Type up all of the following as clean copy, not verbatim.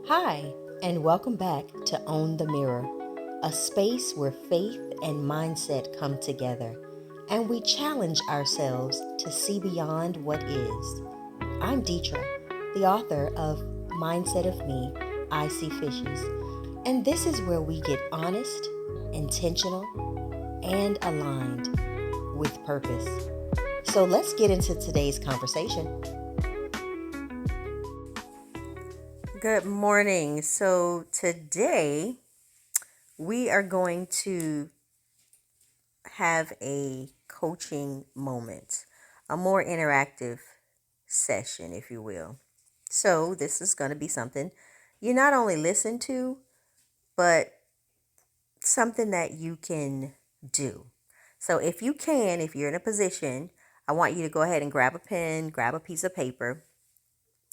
Hi, and welcome back to Own the Mirror, a space where faith and mindset come together, and we challenge ourselves to see beyond what is. I'm Detra, the author of Mindset of Me, I See Fishes, and this is where we get honest, intentional, and aligned with purpose. So let's get into today's conversation. Good morning. So today we are going to have a coaching moment, a more interactive session, if you will. So this is going to be something you not only listen to, but something that you can do. So if you're in a position, I want you to go ahead and grab a pen, grab a piece of paper.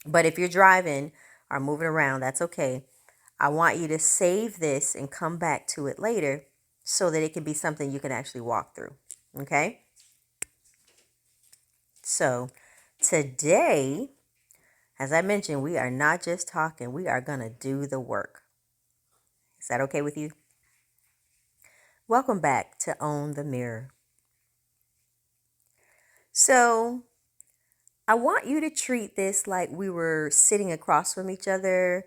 But if you're driving or moving around, that's okay. I want you to save this and come back to it later so that it can be something you can actually walk through. Okay? So today, as I mentioned, we are not just talking, we are going to do the work. Is that okay with you? Welcome back to Own the Mirror. So I want you to treat this like we were sitting across from each other.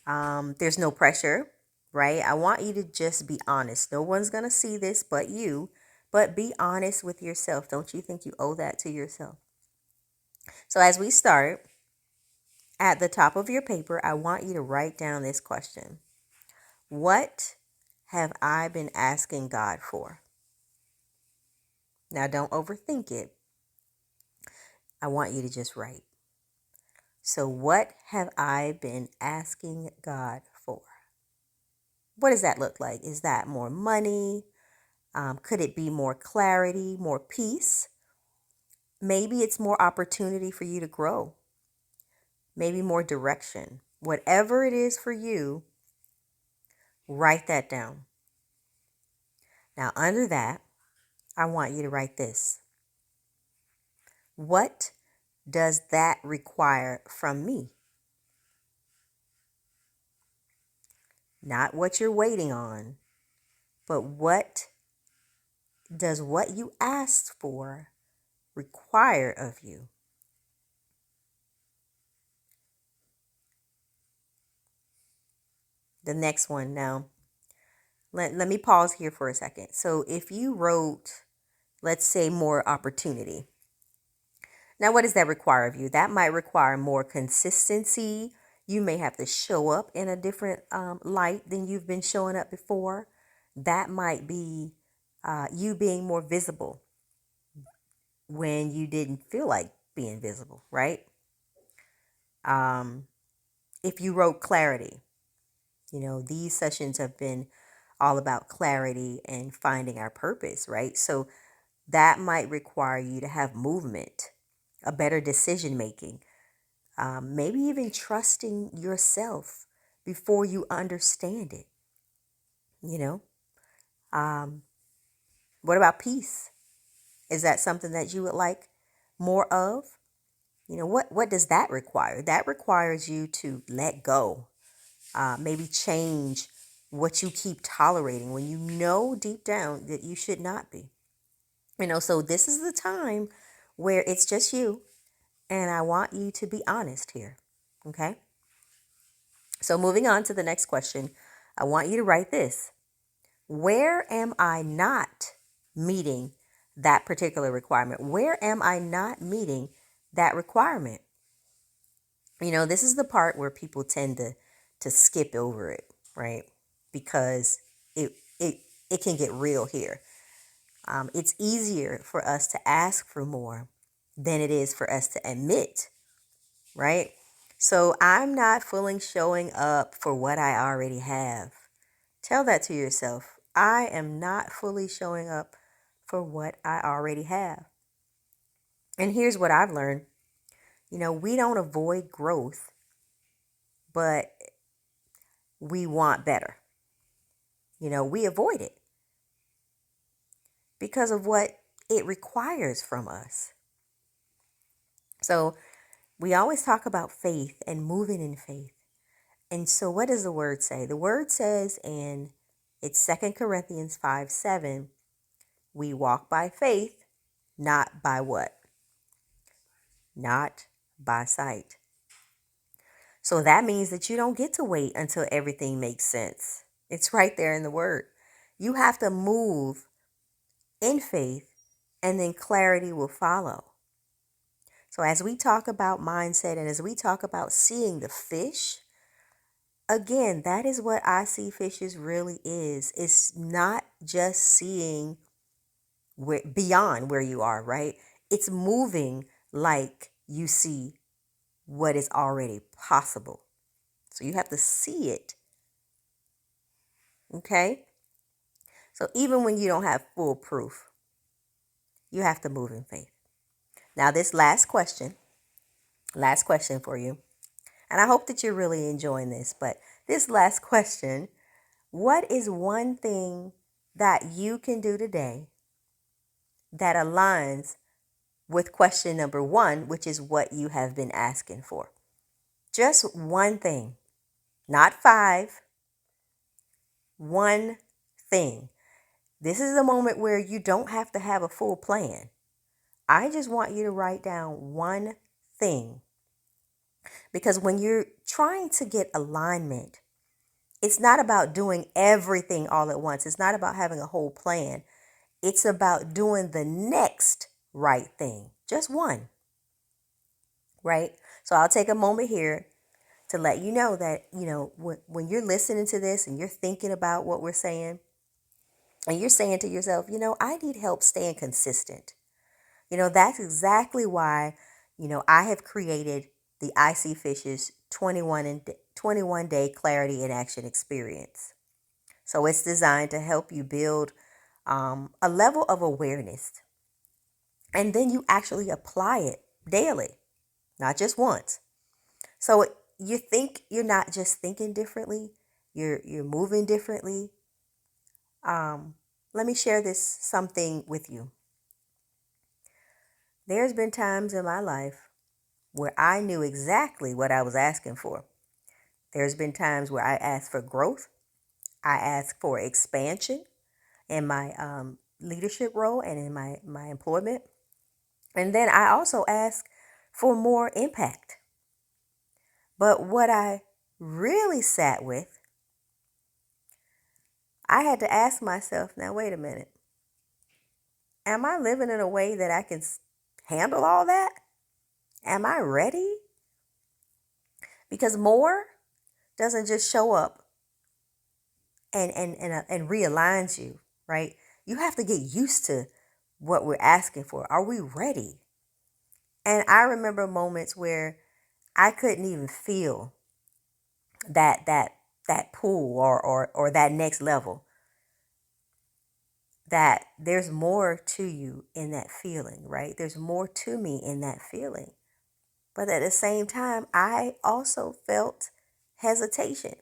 There's no pressure, right? I want you to just be honest. No one's going to see this but you, but be honest with yourself. Don't you think you owe that to yourself? So as we start, at the top of your paper, I want you to write down this question. What have I been asking God for? Now, don't overthink it. I want you to just write. So, what have I been asking God for? What does that look like? Is that more money? Could it be more clarity, more peace? Maybe it's more opportunity for you to grow. Maybe more direction. Whatever it is for you, write that down. Now, under that, I want you to write this. What does that require from me? Not what you're waiting on, but what does what you asked for require of you? The next one now. Let me pause here for a second. So if you wrote, let's say, more opportunity. Now, what does that require of you? That might require more consistency. You may have to show up in a different light than you've been showing up before. That might be you being more visible when you didn't feel like being visible, right? If you wrote clarity, these sessions have been all about clarity and finding our purpose, right? So that might require you to have movement, a better decision making, maybe even trusting yourself before you understand it. You know, what about peace? Is that something that you would like more of? What does that require? That requires you to let go, maybe change what you keep tolerating when you know deep down that you should not be. So this is the time where it's just you, and I want you to be honest here. Okay? So moving on to the next question, I want you to write this. Where am I not meeting that particular requirement? Where am I not meeting that requirement? This is the part where people tend to skip over it, right? Because it can get real here. It's easier for us to ask for more than it is for us to admit, right? So I'm not fully showing up for what I already have. Tell that to yourself. I am not fully showing up for what I already have. And here's what I've learned. We don't avoid growth, but we want better. We avoid it because of what it requires from us. So we always talk about faith and moving in faith. And so what does the word say? The word says in it's 2 Corinthians 5:7, we walk by faith, not by what? Not by sight. So that means that you don't get to wait until everything makes sense. It's right there in the word. You have to move in faith, and then clarity will follow. So as we talk about mindset and as we talk about seeing the fish, again, that is what I see fishes really is. It's not just seeing beyond where you are, right? It's moving like you see what is already possible. So you have to see it. Okay? So even when you don't have full proof, you have to move in faith. Now, this last question for you. And I hope that you're really enjoying this, but this last question, what is one thing that you can do today that aligns with question number 1, which is what you have been asking for? Just one thing, not 5, one thing. This is a moment where you don't have to have a full plan. I just want you to write down one thing. Because when you're trying to get alignment, it's not about doing everything all at once. It's not about having a whole plan. It's about doing the next right thing. Just one, right? So I'll take a moment here to let you know that, when you're listening to this and you're thinking about what we're saying, and you're saying to yourself, I need help staying consistent. That's exactly why, I have created the I See Fishes 21 day clarity in action experience. So it's designed to help you build a level of awareness. And then you actually apply it daily, not just once. So you think you're not just thinking differently, you're moving differently. Let me share something with you. There's been times in my life where I knew exactly what I was asking for. There's been times where I asked for growth. I asked for expansion in my leadership role and in my employment. And then I also asked for more impact. But what I really sat with, I had to ask myself, now wait a minute. Am I living in a way that I can handle all that? Am I ready? Because more doesn't just show up and realigns you, right? You have to get used to what we're asking for. Are we ready? And I remember moments where I couldn't even feel that pull or that next level. That there's more to you in that feeling, right? There's more to me in that feeling. But at the same time, I also felt hesitation.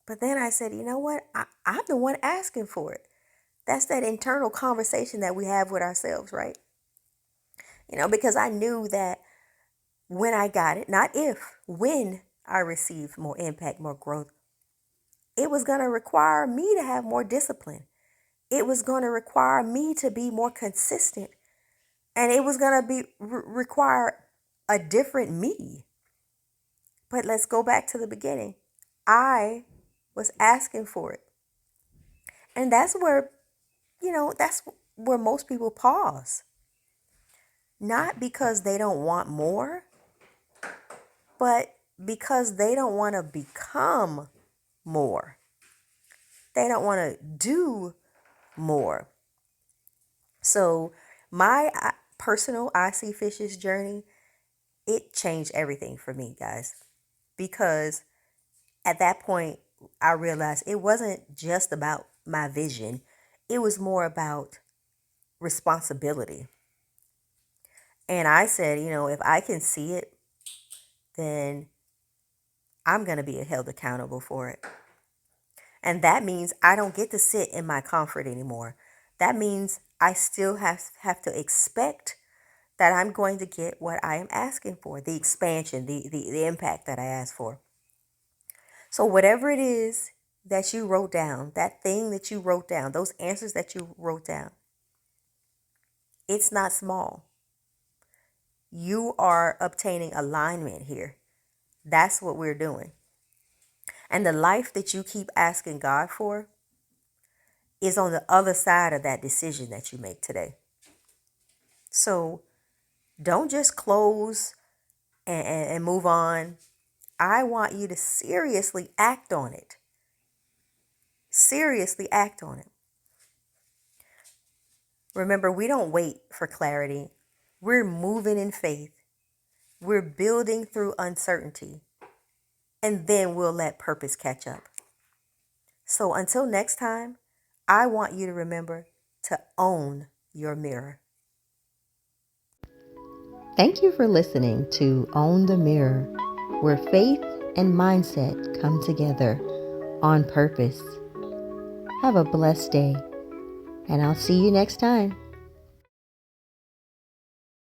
But then I said, you know what? I'm the one asking for it. That's that internal conversation that we have with ourselves, right? Because I knew that when I got it, not if, when I received more impact, more growth, it was going to require me to have more discipline. It was going to require me to be more consistent. And it was going to require a different me. But let's go back to the beginning. I was asking for it. And that's where most people pause. Not because they don't want more, but because they don't want to become more. They don't want to do more. So my personal I See Fishes journey, it changed everything for me, guys. Because at that point, I realized it wasn't just about my vision. It was more about responsibility. And I said, if I can see it, then I'm going to be held accountable for it. And that means I don't get to sit in my comfort anymore. That means I still have to expect that I'm going to get what I am asking for, the expansion, the impact that I asked for. So whatever it is that you wrote down, that thing that you wrote down, those answers that you wrote down, it's not small. You are obtaining alignment here. That's what we're doing. And the life that you keep asking God for is on the other side of that decision that you make today. So don't just close and move on. I want you to seriously act on it. Seriously act on it. Remember, we don't wait for clarity. We're moving in faith. We're building through uncertainty. And then we'll let purpose catch up. So until next time, I want you to remember to own your mirror. Thank you for listening to Own the Mirror, where faith and mindset come together on purpose. Have a blessed day, and I'll see you next time.